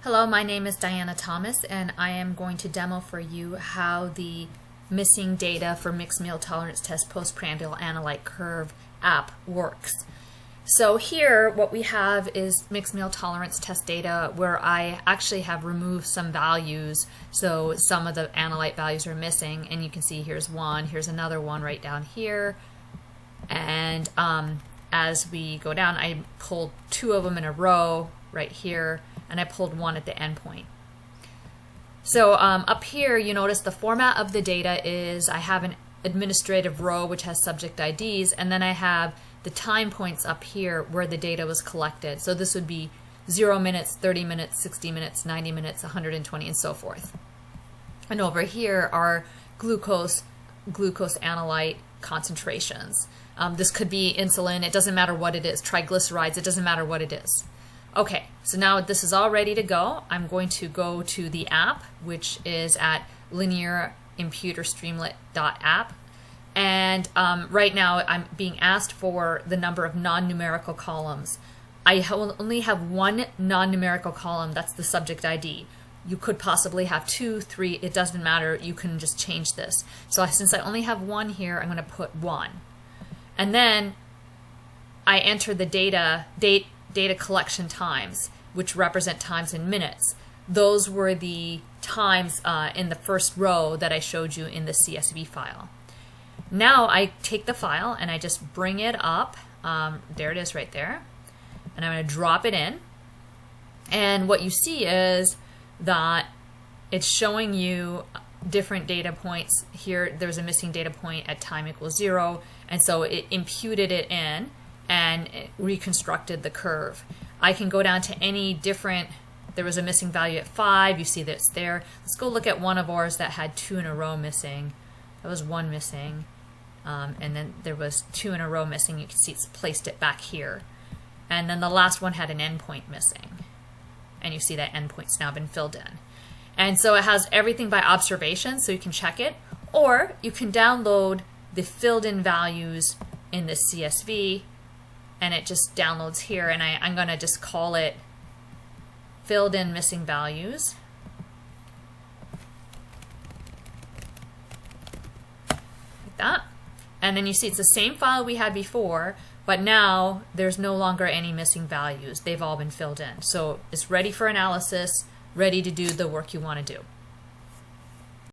Hello, my name is Diana Thomas, and I am going to demo for you how the missing data for mixed meal tolerance test postprandial analyte curve app works. So here what we have is mixed meal tolerance test data where I actually have removed some values, so some of the analyte values are missing, and you can see here's one, here's another one right down here, and as we go down I pulled two of them in a row right here, and I pulled one at the end point. So up here you notice the format of the data is I have an administrative row which has subject IDs, and then I have the time points up here where the data was collected. So this would be 0 minutes, 30 minutes, 60 minutes, 90 minutes, 120, and so forth. And over here are glucose analyte concentrations. This could be insulin, it doesn't matter what it is, triglycerides, it doesn't matter what it is. Okay, so now this is all ready to go. I'm going to go to the app, which is at linear-imputer-streamlit.app. And right now I'm being asked for the number of non-numerical columns. I only have one non-numerical column, that's the subject ID. You could possibly have 2, 3, it doesn't matter, you can just change this. So since I only have one here, I'm going to put 1. And then I enter the data collection times, which represent times in minutes. Those were the times in the first row that I showed you in the CSV file. Now I take the file and I just bring it up. There it is right there. And I'm going to drop it in. And what you see is that it's showing you different data points. Here there's a missing data point at time equals 0, and so it imputed it in and it reconstructed the curve. I can go down to any different, there was a missing value at 5, you see that it's there. Let's go look at one of ours that had 2 in a row missing. That was 1 missing, and then there was 2 in a row missing. You can see it's placed it back here. And then the last one had an endpoint missing, and you see that endpoint's now been filled in. And so it has everything by observation, so you can check it, or you can download the filled in values in the CSV, and it just downloads here, and I'm going to just call it filled in missing values. Like that. And then you see it's the same file we had before, but now there's no longer any missing values. They've all been filled in. So it's ready for analysis, ready to do the work you want to do.